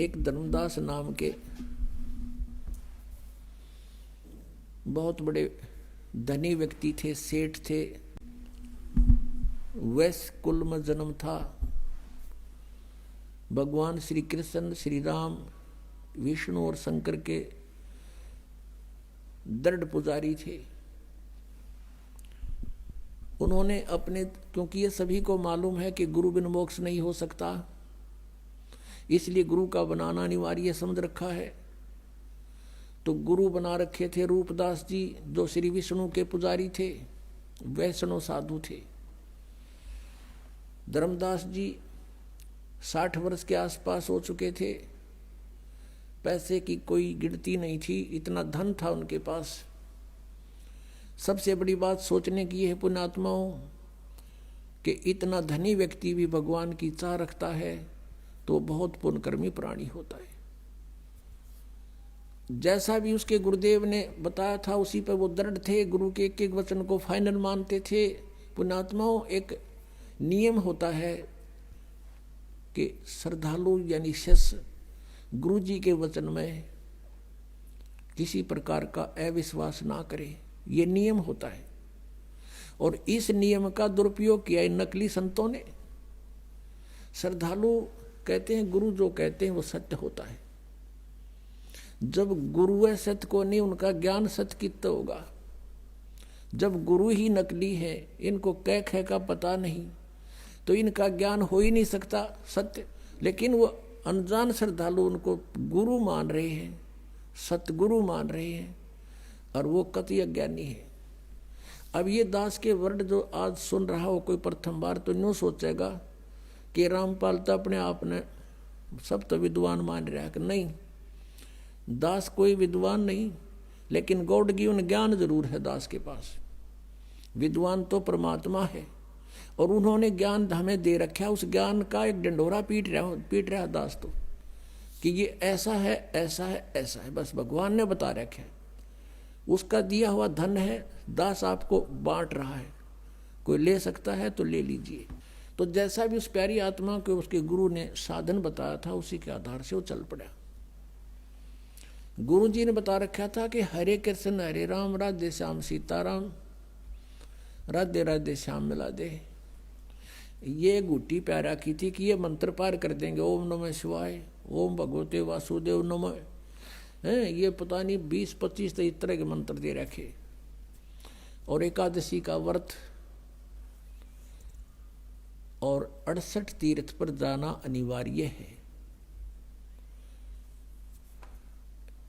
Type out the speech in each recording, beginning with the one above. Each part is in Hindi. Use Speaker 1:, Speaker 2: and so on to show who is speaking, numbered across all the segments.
Speaker 1: एक धर्मदास नाम के बहुत बड़े धनी व्यक्ति थे, सेठ थे। वैश्य कुल में जन्म था। भगवान श्री कृष्ण, श्री राम, विष्णु और शंकर के दृढ़ पुजारी थे। उन्होंने अपने, क्योंकि ये सभी को मालूम है कि गुरु बिन मोक्ष नहीं हो सकता, इसलिए गुरु का बनाना अनिवार्य समझ रखा है। तो गुरु बना रखे थे रूपदास जी, जो श्री विष्णु के पुजारी थे, वैष्णव साधु थे। धर्मदास जी 60 वर्ष के आसपास हो चुके थे। पैसे की कोई गिनती नहीं थी, इतना धन था उनके पास। सबसे बड़ी बात सोचने की है पुण्यात्माओं कि इतना धनी व्यक्ति भी भगवान की चाह रखता है तो बहुत पुण्यकर्मी प्राणी होता है। जैसा भी उसके गुरुदेव ने बताया था उसी पर वो दृढ़ थे, गुरु के एक एक वचन को फाइनल मानते थे। पुण्यात्माओं, एक नियम होता है कि श्रद्धालु यानी शिष्य गुरु जी के वचन में किसी प्रकार का अविश्वास ना करे, ये नियम होता है। और इस नियम का दुरुपयोग किया नकली संतों ने। श्रद्धालु कहते हैं गुरु जो कहते हैं वो सत्य होता है। जब गुरु है सत्य को नहीं, उनका ज्ञान सत्य कितना होगा। जब गुरु ही नकली है, इनको कह कह का पता नहीं, तो इनका ज्ञान हो ही नहीं सकता सत्य। लेकिन वो अनजान श्रद्धालु उनको गुरु मान रहे हैं, सतगुरु मान रहे हैं, और वो कति अज्ञानी है। अब ये दास के वर्ड जो आज सुन रहा हो कोई प्रथम बार, तो यूँ सोचेगा कि रामपाल तो अपने आप ने सब तो विद्वान मान रहा है। कि नहीं, दास कोई विद्वान नहीं, लेकिन गॉड गिवन ज्ञान जरूर है दास के पास। विद्वान तो परमात्मा है, और उन्होंने ज्ञान हमें दे रखा है। उस ज्ञान का एक डंडोरा पीट रहा दास तो, कि ये ऐसा है, ऐसा है, ऐसा है, बस भगवान ने बता रखा है। उसका दिया हुआ धन है, दास आपको बांट रहा है। कोई ले सकता है तो ले लीजिए। तो जैसा भी उस प्यारी आत्मा को उसके गुरु ने साधन बताया था, उसी के आधार से वो चल पड़ा। गुरु जी ने बता रखा था कि हरे कृष्ण हरे राम, राधे श्याम सीताराम, राधे राधे श्याम मिला दे। ये गुट्टी प्यारा की थी कि ये मंत्र पार कर देंगे। ओम नमः शिवाय, ओम भगवते वासुदेव नमः, हैं ये पता नहीं 20-25 तो इस तरह के मंत्र दे रखे। और एकादशी का व्रत और 68 तीर्थ पर जाना अनिवार्य है।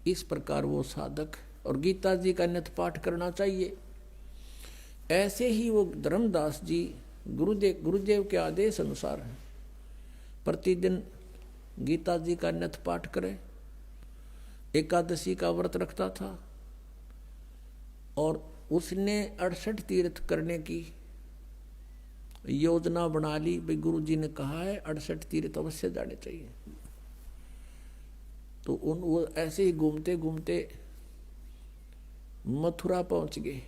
Speaker 1: इस प्रकार वो साधक, और गीता जी का नित्य पाठ करना चाहिए। ऐसे ही वो धर्मदास जी गुरुदेव के आदेश अनुसार प्रतिदिन गीता जी का नित्य पाठ करे, एकादशी का व्रत रखता था, और उसने 68 तीर्थ करने की योजना बना ली। भाई गुरु जी ने कहा है 68 तीर्थ अवश्य जाने चाहिए। तो वो ऐसे ही घूमते घूमते मथुरा पहुंच गए।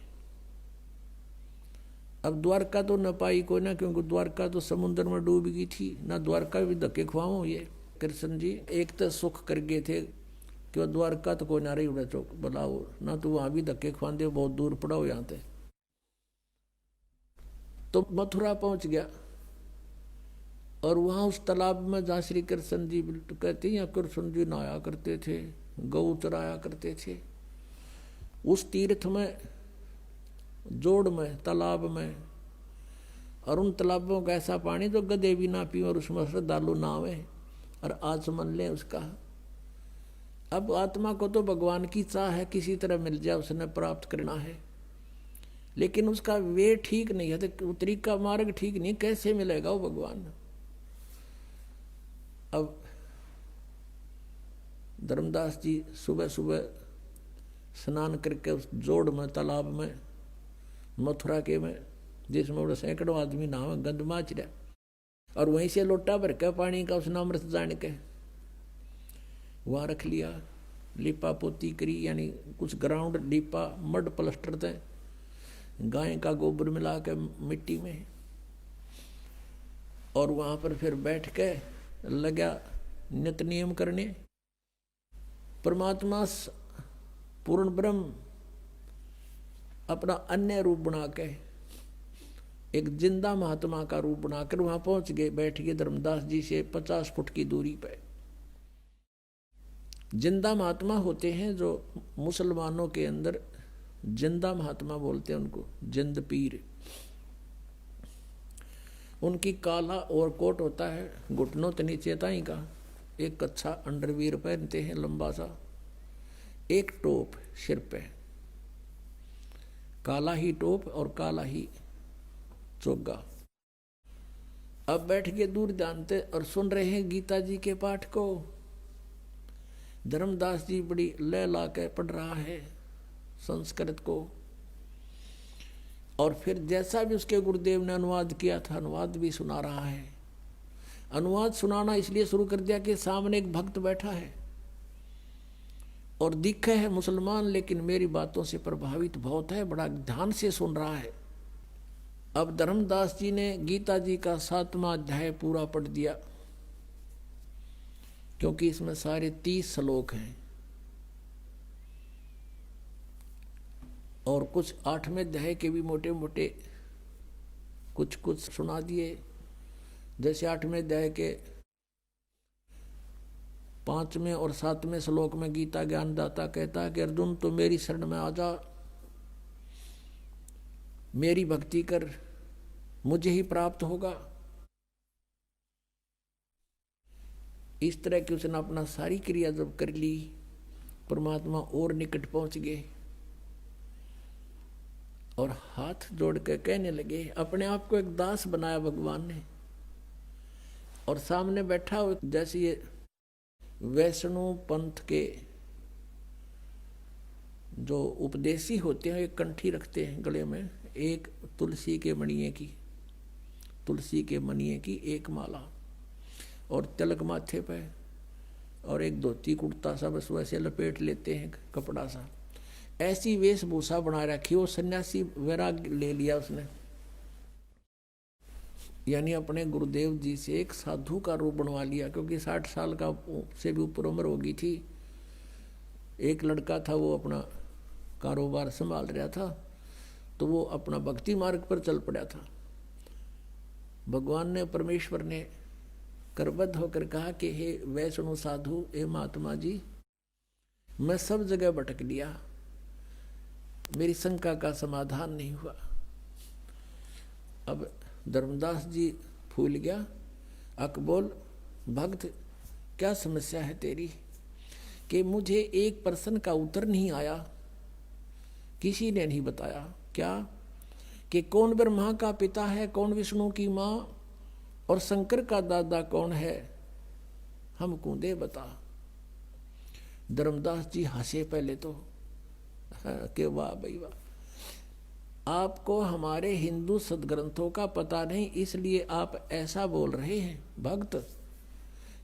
Speaker 1: अब द्वारका तो न पाई कोई ना, क्योंकि द्वारका तो समुद्र में डूब गई थी। ना द्वारका भी धक्के खुआओ। ये कृष्ण जी एक तो सुख कर गए थे कि वो द्वारका तो कोई ना रही उड़ा चौक बुलाओ ना, तो वहां भी धक्के खुआते, बहुत दूर पड़ा हो यहाँ से। तो मथुरा पहुंच गया, और वहां उस तालाब में जहाँ श्री कृष्ण जी कहते हैं, कृष्ण जी नहाया करते थे, गौ चराया करते थे, उस तीर्थ में, जोड़ में, तालाब में। और उन तालाबों का ऐसा पानी जो गधे भी ना पी, और उसमें श्रद्धालु नावे और आचमन ले उसका। अब आत्मा को तो भगवान की चाह है, किसी तरह मिल जाए उसने प्राप्त करना है, लेकिन उसका वे ठीक नहीं है, तो तरीका मार्ग ठीक नहीं, कैसे मिलेगा वो भगवान। अब धर्मदास जी सुबह सुबह स्नान करके उस जोड़ में, तालाब में, मथुरा के में, जिसमें वो सैकड़ों आदमी नहावे, गंद माच रहा, और वहीं से लोटा भर के पानी का उसने अमृत जान के वहाँ रख लिया। लिपा पोती करी, यानी कुछ ग्राउंड लिपा, मड प्लस्टर थे, गाय का गोबर मिला के मिट्टी में, और वहाँ पर फिर बैठ के लगा नित नियम करने। परमात्मा पूर्ण ब्रह्म अपना अन्य रूप बना के एक जिंदा महात्मा का रूप बनाकर वहां पहुंच गए, बैठ गए धर्मदास जी से 50 फुट की दूरी पे। जिंदा महात्मा होते हैं जो मुसलमानों के अंदर जिंदा महात्मा बोलते हैं उनको, जिंद पीर। उनकी काला और कोट होता है, घुटनों के नीचे ताई का, एक कच्छा अंडरवियर पहनते हैं लंबा सा, एक टोप सिर पे, काला ही टोप और काला ही चोगा। अब बैठ के दूर जानते और सुन रहे हैं गीता जी के पाठ को। धर्मदास जी बड़ी लय ला के पढ़ रहा है संस्कृत को, और फिर जैसा भी उसके गुरुदेव ने अनुवाद किया था अनुवाद भी सुना रहा है। अनुवाद सुनाना इसलिए शुरू कर दिया कि सामने एक भक्त बैठा है और दिखे है मुसलमान, लेकिन मेरी बातों से प्रभावित बहुत है, बड़ा ध्यान से सुन रहा है। अब धर्मदास जी ने गीता जी का 7वां अध्याय पूरा पढ़ दिया, क्योंकि इसमें सारे 30 श्लोक हैं और कुछ 8वें अध्याय के भी मोटे मोटे कुछ कुछ सुना दिए। जैसे 8वें अध्याय के 5वें और 7वें श्लोक में गीता ज्ञानदाता कहता है कि अर्जुन तो मेरी शरण में आ जा, मेरी भक्ति कर, मुझे ही प्राप्त होगा। इस तरह की उसने अपना सारी क्रिया जब कर ली, परमात्मा और निकट पहुंच गए और हाथ जोड़ के कहने लगे। अपने आप को एक दास बनाया भगवान ने, और सामने बैठा हो जैसे ये वैष्णव पंथ के जो उपदेशी होते हैं, एक कंठी रखते हैं गले में, एक तुलसी के मणिये की एक माला और तिलक माथे पे, और एक धोती कुर्ता सा बस वैसे लपेट लेते हैं कपड़ा सा, ऐसी वेशभूषा बना रखी। वो सन्यासी वैराग ले लिया उसने, यानी अपने गुरुदेव जी से एक साधु का रूप बनवा लिया, क्योंकि 60 साल का से भी ऊपर उम्र हो गई थी। एक लड़का था वो अपना कारोबार संभाल रहा था, तो वो अपना भक्ति मार्ग पर चल पड़ा था। भगवान ने, परमेश्वर ने करबद्ध होकर कहा कि हे वैष्णव साधु, हे महात्मा जी, मैं सब जगह भटक लिया, मेरी शंका का समाधान नहीं हुआ। अब धर्मदास जी फूल गया। अकबोल भक्त, क्या समस्या है तेरी? कि मुझे एक प्रश्न का उत्तर नहीं आया, किसी ने नहीं बताया। क्या? कि कौन ब्रह्मा का पिता है, कौन विष्णु की माँ, और शंकर का दादा कौन है, हमको दे बता। धर्मदास जी हंसे पहले तो कि वाह भाई वाह, आपको हमारे हिंदू सदग्रंथों का पता नहीं, इसलिए आप ऐसा बोल रहे हैं। भक्त,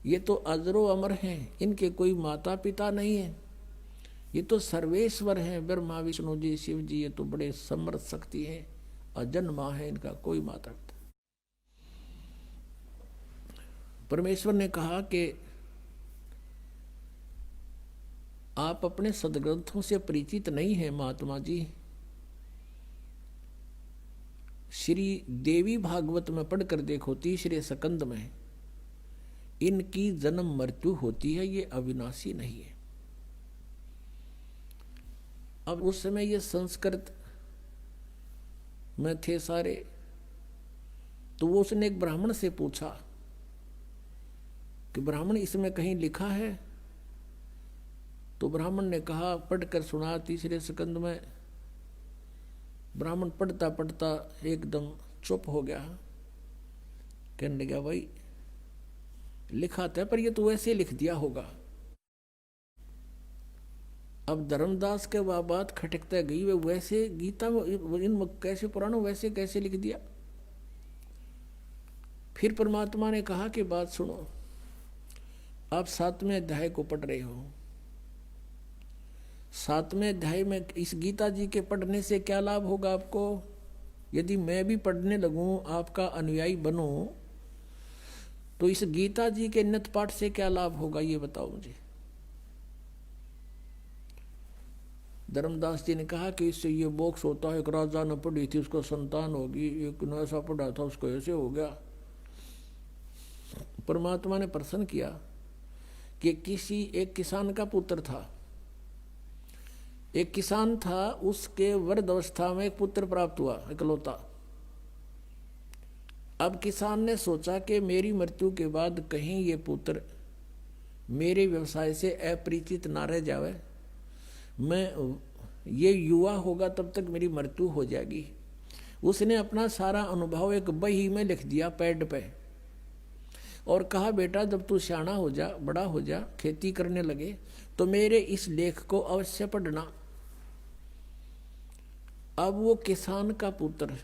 Speaker 1: ये तो अजरो अमर हैं, इनके कोई माता पिता नहीं है, ये तो सर्वेश्वर हैं, ब्रह्मा विष्णु जी शिव जी, ये तो बड़े समर्थ शक्ति हैं, अजन्मा है, इनका कोई माता पिता। परमेश्वर ने कहा कि आप अपने सदग्रंथों से परिचित नहीं हैं महात्मा जी। श्री देवी भागवत में पढ़कर देखो, तीसरे स्कंद में, इनकी जन्म मृत्यु होती है, ये अविनाशी नहीं है। अब उस समय ये संस्कृत में थे सारे, तो वो उसने एक ब्राह्मण से पूछा कि ब्राह्मण इसमें कहीं लिखा है? तो ब्राह्मण ने कहा, पढ़कर सुना तीसरे स्कंद में। ब्राह्मण पढ़ता पढ़ता एकदम चुप हो गया, कहने लगा, भाई लिखा था, पर ये तो वैसे लिख दिया होगा। अब धर्मदास के वह बात खटकता गई, वे वैसे गीता इन कैसे पुराणों वैसे कैसे लिख दिया। फिर परमात्मा ने कहा कि बात सुनो, आप 7वें अध्याय को पढ़ रहे हो, 7वें अध्याय में इस गीता जी के पढ़ने से क्या लाभ होगा आपको? यदि मैं भी पढ़ने लगूं, आपका अनुयायी बनूं, तो इस गीता जी के नित पाठ से क्या लाभ होगा, ये बताओ मुझे। धर्मदास जी ने कहा कि इससे ये मोक्ष होता है। एक राजा ने पढ़ी थी, उसको संतान होगी, एक ने ऐसा पढ़ा था, उसको ऐसे हो गया। परमात्मा ने प्रसन्न किया कि किसी एक किसान का पुत्र था, एक किसान था, उसके वृद्ध अवस्था में एक पुत्र प्राप्त हुआ इकलौता। अब किसान ने सोचा कि मेरी मृत्यु के बाद कहीं ये पुत्र मेरे व्यवसाय से अपरिचित ना रह जावे, मैं ये युवा होगा तब तक मेरी मृत्यु हो जाएगी। उसने अपना सारा अनुभव एक बही में लिख दिया पैड पे, और कहा बेटा जब तू सियाना हो जा, बड़ा हो जा, खेती करने लगे, तो मेरे इस लेख को अवश्य पढ़ना। अब वो किसान का पुत्र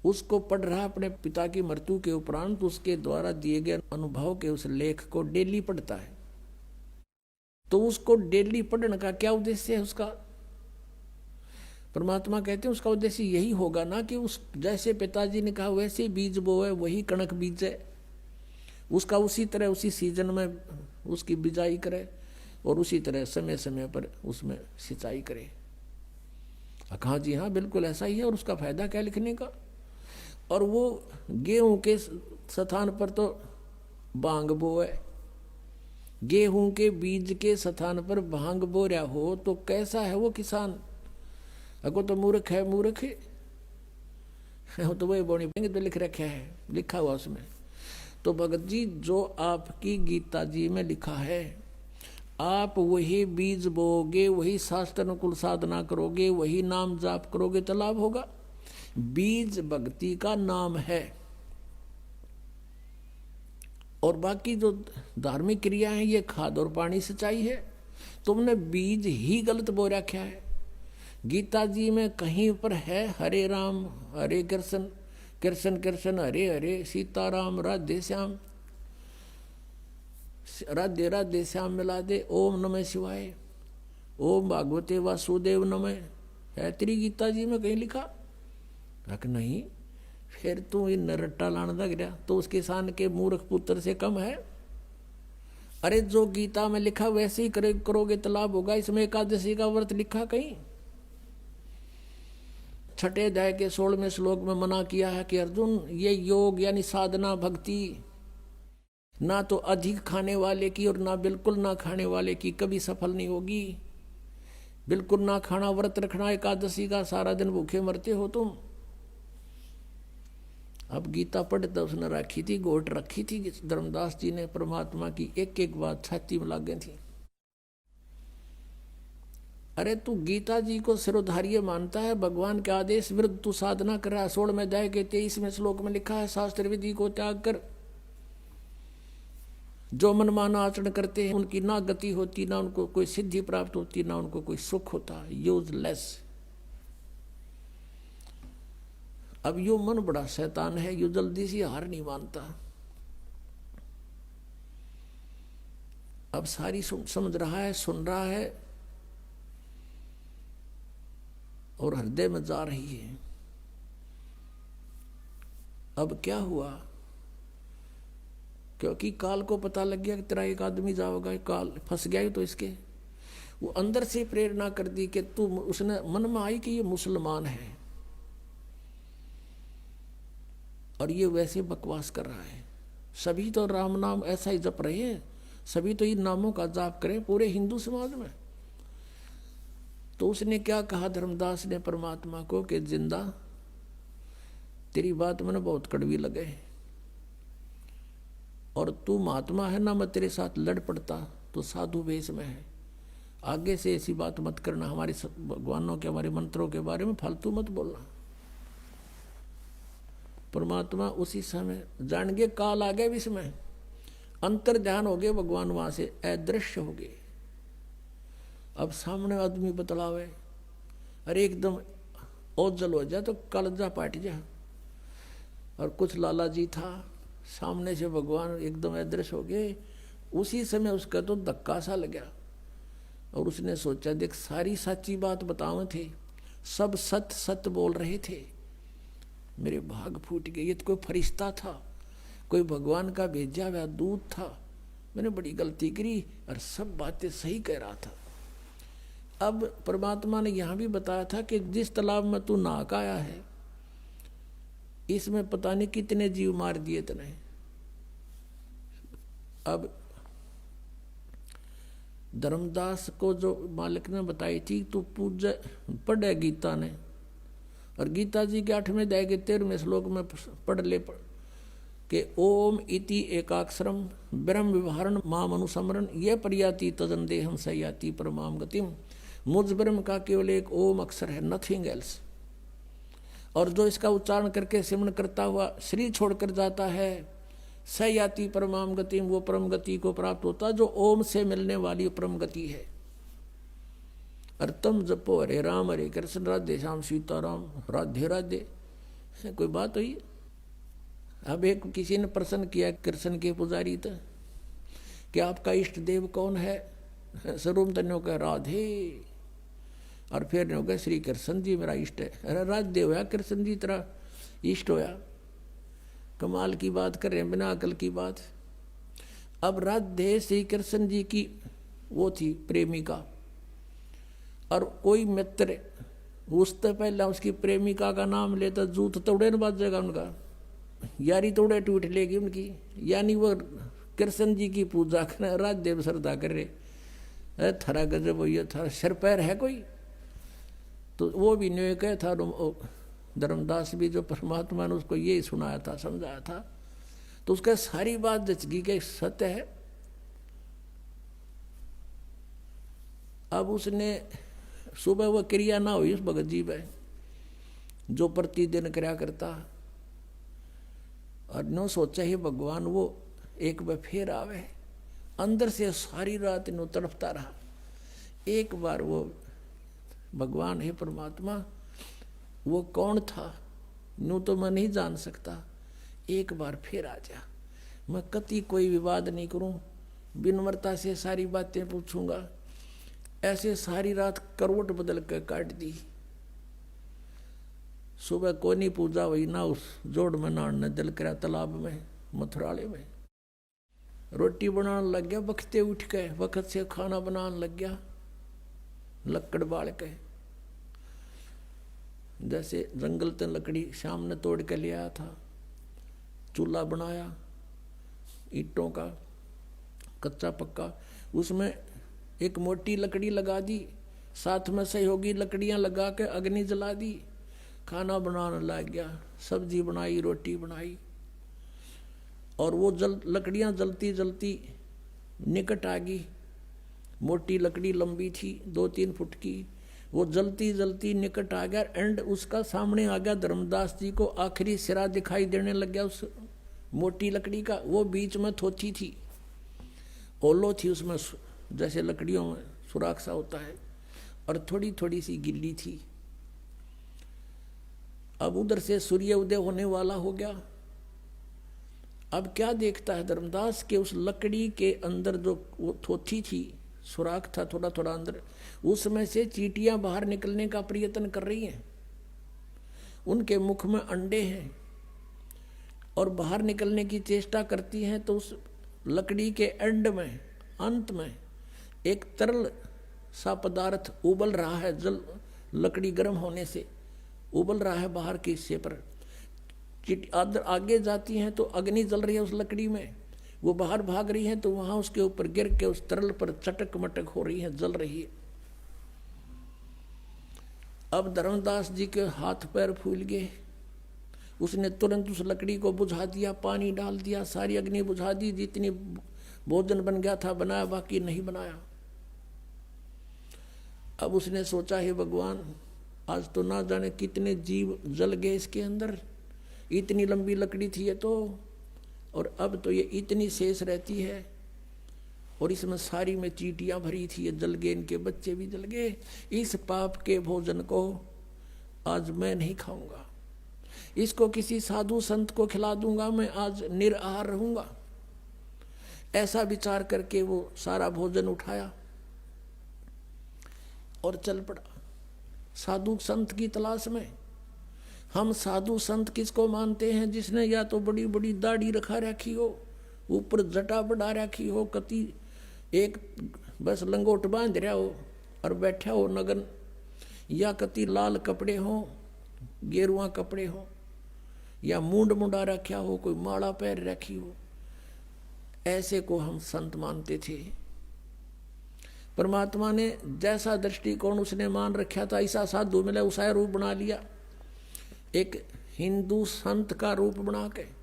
Speaker 1: उसको पढ़ रहा अपने पिता की मृत्यु के उपरांत, उसके द्वारा दिए गए अनुभव के उस लेख को डेली पढ़ता है। तो उसको डेली पढ़ने का क्या उद्देश्य है उसका? परमात्मा कहते हैं उसका उद्देश्य यही होगा ना कि उस जैसे पिताजी ने कहा वैसे बीज बोए, वही कणक बीज है, उसका उसी तरह उसी सीजन में उसकी बिजाई करे और उसी तरह समय समय पर उसमें सिंचाई करे। कहा जी हाँ बिल्कुल ऐसा ही है, और उसका फायदा क्या लिखने का। और वो गेहूं के स्थान पर तो भांग बोए, गेहूं के बीज के स्थान पर भांग बो रहा हो तो कैसा है वो किसान? अगो तो मूर्ख है, मूर्ख है तो वही बोनी तो लिख रखा है, लिखा हुआ उसमें। तो भगत जी जो आपकी गीता जी में लिखा है, आप वही बीज बोगे, वही शास्त्र अनुकूल साधना करोगे, वही नाम जाप करोगे तो लाभ होगा। बीज भक्ति का नाम है, और बाकी जो धार्मिक क्रिया है ये खाद और पानी सिंचाई है। तुमने बीज ही गलत बो रखा है। गीता जी में कहीं पर है हरे राम हरे कृष्ण, कृष्ण कृष्ण हरे हरे, सीताराम राधे श्याम, राधे राधे श्याम मिला दे, ओम नमः शिवाय, ओम भागवते वासुदेव नमः, है तेरी गीता जी में कहीं लिखा? नहीं, फिर तू इन रट्टा लाने लग गया तो उस किसान के मूर्ख पुत्र से कम है। अरे जो गीता में लिखा वैसे ही करोगे तो लाभ होगा। इसमें एकादशी का व्रत लिखा कहीं? छठे अध्याय के 16वें श्लोक में मना किया है कि अर्जुन ये योग यानी साधना भक्ति ना तो अधिक खाने वाले की और ना बिल्कुल ना खाने वाले की कभी सफल नहीं होगी। बिल्कुल ना खाना व्रत रखना एकादशी का, सारा दिन भूखे मरते हो तुम। अब गीता पढ़ता उसने रखी थी, गोट रखी थी धर्मदास जी ने, परमात्मा की एक एक बात छाती में लाग गई थी। अरे तू गीता जी को सिरोधार्य मानता है, भगवान के आदेश विरुद्ध तू साधना कर रहा है। 16वें अध्याय के 23वें श्लोक में लिखा है शास्त्र विधि को त्याग कर जो मनमाना आचरण करते हैं उनकी ना गति होती, ना उनको कोई सिद्धि प्राप्त होती, ना उनको कोई सुख होता, यूजलेस। अब यो मन बड़ा शैतान है, यो जल्दी से हार नहीं मानता। अब सारी समझ रहा है, सुन रहा है और हृदय में जा रही है। अब क्या हुआ? क्योंकि काल को पता लग गया कि तेरा एक आदमी जाओगा, काल फंस गया ही तो इसके, वो अंदर से प्रेरणा कर दी कि तू, उसने मन में आई कि ये मुसलमान है और ये वैसे बकवास कर रहा है। सभी तो राम नाम ऐसा ही जप रहे हैं, सभी तो इन नामों का जाप करें पूरे हिंदू समाज में। तो उसने क्या कहा धर्मदास ने परमात्मा को कि जिंदा तेरी बात मैंने बहुत कड़वी लगे और तू महात्मा है ना, मैं तेरे साथ लड़ पड़ता तो साधु वेश में है। आगे से ऐसी बात मत करना, हमारे भगवानों के हमारे मंत्रों के बारे में फालतू मत बोलना। परमात्मा उसी समय जान गए काल आ गए, इसमें अंतर ध्यान हो गए, भगवान वहां से अदृश्य हो गए। अब सामने आदमी बतलावे, अरे एकदम ओझल हो जाए तो कलजा पाट जा। और कुछ लाला जी था, सामने से भगवान एकदम अदृश्य हो गए। उसी समय उसका तो धक्का सा लगा और उसने सोचा देख सारी सच्ची बात बतावे थे, सब सत्य सत्य बोल रहे थे, मेरे भाग फूट गए। ये तो कोई फरिश्ता था, कोई भगवान का भेजा हुआ दूत था, मैंने बड़ी गलती करी और सब बातें सही कह रहा था। अब परमात्मा ने यहां भी बताया था कि जिस तालाब में तू नहा का आया है, इसमें पता नहीं कितने जीव मार दिए तने। अब धर्मदास को जो मालिक ने बताई थी, तू पूजा पढ़े गीता ने, और गीता जी के 8वें अध्याय के 13वें श्लोक में पढ़ ले कि ओम इति एकाक्षरम ब्रह्म विवरण माम अनुसमरण ये प्रयाति तजन देहम सयाति परमाम गतिम। मुझ ब्रह्म का केवल एक ओम अक्षर है, नथिंग एल्स। और जो इसका उच्चारण करके सिमरण करता हुआ शरीर छोड़कर जाता है, सयाति परमाम गतिम, वो परम गति को प्राप्त होता जो ओम से मिलने वाली परम गति है। और तुम जपो हरे राम हरे कृष्ण राधे श्याम सीताराम राधे राधे। कोई बात हुई? अब एक किसी ने प्रश्न किया कृष्ण के पुजारी था कि आपका इष्ट देव कौन है? स्वरूप तन्यों का राधे, और फिर ने होगा श्री कृष्ण जी मेरा इष्ट है। अरे राधे होया कृष्ण जी तेरा इष्ट होया? कमाल की बात कर रहे हैं, बिना अकल की बात। अब राधे श्री कृष्ण जी की वो थी प्रेमिका, और कोई मित्र उससे पहले उसकी प्रेमिका का नाम लेता जूत तोड़े न बाजेगा उनका, यारी तोड़े टूट लेगी उनकी। यानी वो कृष्ण जी की पूजा कर राधे श्रद्धा कर रहे। थारा गजब हो, ये थारा सिर पैर है कोई? तो वो भी न्याय कह था, धर्मदास भी जो परमात्मा ने उसको यही सुनाया था, समझाया था, तो उसका सारी बात जचगी के सत्य है। अब उसने सुबह वह क्रिया ना हुई उस भगत जी में जो प्रतिदिन क्रिया करता, और नो सोचा ही भगवान वो एक बार फिर आवे। अंदर से सारी रात नो तड़पता रहा, एक बार वो भगवान है परमात्मा वो कौन था नो तो मैं नहीं जान सकता, एक बार फिर आ जा। मैं कति कोई विवाद नहीं करूं, विनम्रता से सारी बातें पूछूंगा। ऐसे सारी रात करवट बदल कर काट दी। सुबह कोनी पूजा हुई ना, उस जोड़ में नहाने दिल करा तालाब में मथुराले में। रोटी बनाने लग गया, वक्ते उठ के वक्त से खाना बनाने लग गया, लकड़ बाल के। जैसे जंगल से लकड़ी शाम ने तोड़ के ले आया था, चूल्हा बनाया ईंटों का कच्चा पक्का, उसमें एक मोटी लकड़ी लगा दी, साथ में सहयोगी लकड़ियां लगा के अग्नि जला दी, खाना बनाने लग गया। सब्जी बनाई, रोटी बनाई, और वो लकड़ियां जलती जलती निकट आ गई। मोटी लकड़ी लंबी थी 2-3 फुट की, वो जलती जलती निकट आ गया। एंड उसका सामने आ गया धर्मदास जी को आखिरी सिरा दिखाई देने लग गया उस मोटी लकड़ी का। वो बीच में थोथी थी, ओलो थी उसमें, जैसे लकड़ियों में सुराख सा होता है, और थोड़ी थोड़ी सी गिल्ली थी। अब उधर से सूर्य उदय होने वाला हो गया। अब क्या देखता है धर्मदास के उस लकड़ी के अंदर जो वो थोथी थी, सुराख था थोड़ा थोड़ा अंदर, उसमें से चींटियां बाहर निकलने का प्रयत्न कर रही हैं। उनके मुख में अंडे हैं और बाहर निकलने की चेष्टा करती हैं। तो उस लकड़ी के एंड में, अंत में एक तरल सा पदार्थ उबल रहा है, जल लकड़ी गर्म होने से उबल रहा है बाहर के हिस्से पर। आगे जाती हैं तो अग्नि जल रही है उस लकड़ी में, वो बाहर भाग रही है तो वहां उसके ऊपर गिर के उस तरल पर चटक मटक हो रही है, जल रही है। अब धर्मदास जी के हाथ पैर फूल गए। उसने तुरंत उस लकड़ी को बुझा दिया, पानी डाल दिया, सारी अग्नि बुझा दी। जितनी भोजन बन गया था बनाया, बाकी नहीं बनाया। अब उसने सोचा है भगवान, आज तो ना जाने कितने जीव जल गए इसके अंदर, इतनी लंबी लकड़ी थी ये तो, और अब तो ये इतनी शेष रहती है, और इसमें सारी में चींटियां भरी थी, ये जल गए, इनके बच्चे भी जल गए। इस पाप के भोजन को आज मैं नहीं खाऊंगा, इसको किसी साधु संत को खिला दूंगा, मैं आज निराहार रहूंगा। ऐसा विचार करके वो सारा भोजन उठाया और चल पड़ा साधु संत की तलाश में। हम साधु संत किसको मानते हैं? जिसने या तो बड़ी बड़ी दाढ़ी रखा रखी हो, ऊपर जटा बढ़ा रखी हो, कति एक बस लंगोट बांध रहा हो और बैठा हो नगन, या कति लाल कपड़े हो, गेरुआ कपड़े हो, या मूंड मुंडा रखा हो, कोई माला पैर रखी हो, ऐसे को हम संत मानते थे। परमात्मा ने जैसा दृष्टिकोण उसने मान रखा था ऐसा साधु मिला, उसा रूप बना लिया। एक हिंदू संत का रूप बना के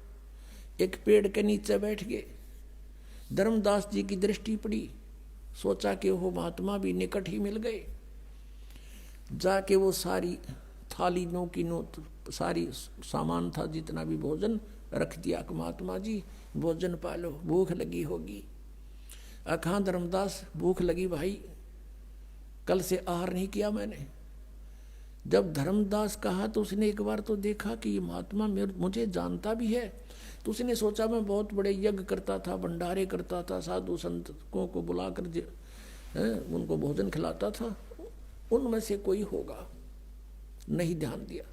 Speaker 1: एक पेड़ के नीचे बैठ गए। धर्मदास जी की दृष्टि पड़ी, सोचा कि वो महात्मा भी निकट ही मिल गए। जाके वो सारी थाली नो की नो सारी सामान था जितना भी भोजन रख दिया कि महात्मा जी भोजन पालो, भूख लगी होगी। अखां धर्मदास, भूख लगी भाई, कल से आहार नहीं किया मैंने। जब धर्मदास कहा तो उसने एक बार तो देखा कि ये महात्मा मुझे जानता भी है, तो उसने सोचा मैं बहुत बड़े यज्ञ करता था, भंडारे करता था, साधु संतों को बुलाकर उनको भोजन खिलाता था, उनमें से कोई होगा। नहीं ध्यान दिया।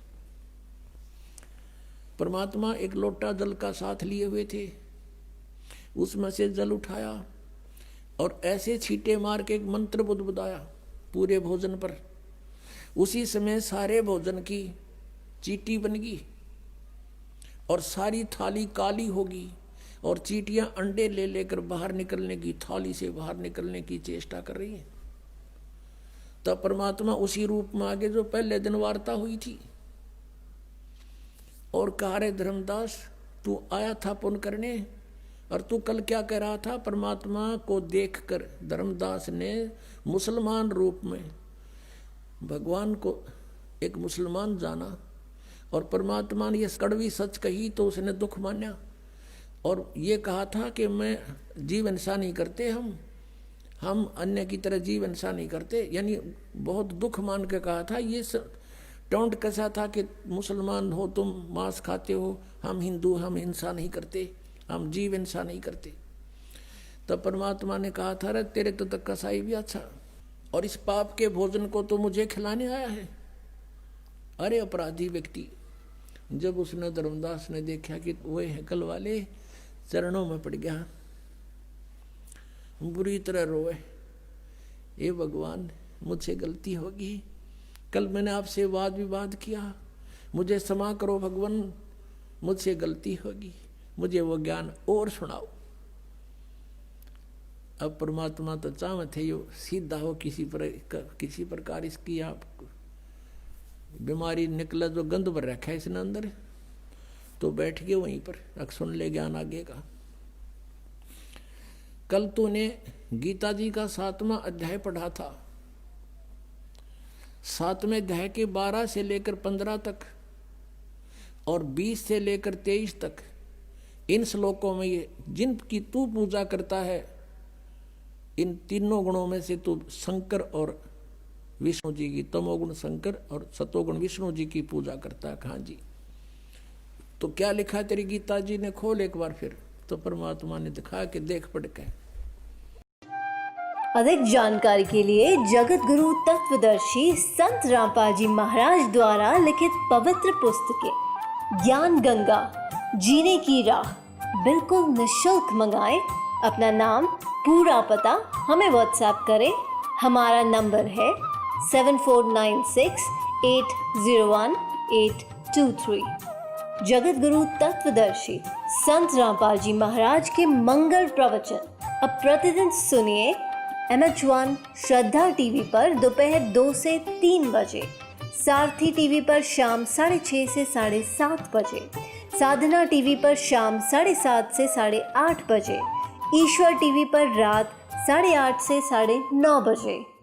Speaker 1: परमात्मा एक लोटा जल का साथ लिए हुए थे, उसमें से जल उठाया और ऐसे छींटे मार के एक मंत्र बुदबुदाया पूरे भोजन पर। उसी समय सारे भोजन की चींटी बन गई और सारी थाली काली होगी और चींटियां अंडे ले लेकर बाहर निकलने की, थाली से बाहर निकलने की चेष्टा कर रही हैं। तब परमात्मा उसी रूप में आगे जो पहले दिन वार्ता हुई थी और कहा, रे धर्मदास तू आया था पुण्य करने और तू कल क्या कह रहा था? परमात्मा को देखकर धर्मदास ने मुसलमान रूप में भगवान को एक मुसलमान जाना और परमात्मा ने ये कड़वी सच कही तो उसने दुख माना और ये कहा था कि मैं जीव हिंसा नहीं करते, हम अन्य की तरह जीव हिंसा नहीं करते, यानी बहुत दुख मान के कहा था। ये टोंट कैसा था कि मुसलमान हो तुम, मांस खाते हो, हम हिंदू, हम हिंसा नहीं करते, हम जीव हिंसा नहीं करते। तब परमात्मा ने कहा था, रे तेरे तो तक कसाई भी अच्छा, और इस पाप के भोजन को तो मुझे खिलाने आया है। अरे अपराधी व्यक्ति। जब उसने धर्मदास ने देखा कि वो हैकल वाले, चरणों में पड़ गया, बुरी तरह रोए, ये भगवान मुझसे गलती होगी, कल मैंने आपसे वाद विवाद किया, मुझे क्षमा करो भगवान, मुझसे गलती होगी, मुझे वो ज्ञान और सुनाओ। अब परमात्मा तो चाहते थे यो सीधा हो, किसी प्रकार इसकी आप बीमारी निकला, जो गंध भर रखा है इसने अंदर, तो बैठ गए वहीं पर, अब सुन ले ज्ञान आगे का। कल तूने गीता जी का 7वां अध्याय पढ़ा था। 7वें अध्याय के 12 से लेकर 15 तक और 20 से लेकर 23 तक, इन श्लोकों में ये जिनकी तू पूजा करता है, इन तीनों गुणों में से तू शंकर और विष्णु जी की, तमोगुण शंकर और सतोगुण विष्णु जी की पूजा करता है। हाँ जी, तो क्या लिखा तेरी गीता जी ने? खोल एक बार फिर। तो परमात्मा ने दिखाया कि देख पढ़ के।
Speaker 2: अधिक जानकारी के लिए जगत गुरु तत्वदर्शी संत रामपाल जी महाराज द्वारा लिखित पवित्र पुस्तकें ज्ञान गंगा, जीने की राह बिल्कुल निःशुल्क मंगाएं। अपना नाम, पूरा पता हमें व्हाट्सएप करें। हमारा नंबर है 7496801823। जगत गुरु तत्वदर्शी संत रामपाल जी महाराज के मंगल प्रवचन अब प्रतिदिन सुनिए MH1 श्रद्धा टीवी पर दोपहर 2 से 3 बजे, सारथी टीवी पर शाम 6:30 से 7:30 बजे, साधना टीवी पर शाम 7:30 से 8:30 बजे, ईश्वर टीवी पर रात 8:30 से 9:30 बजे।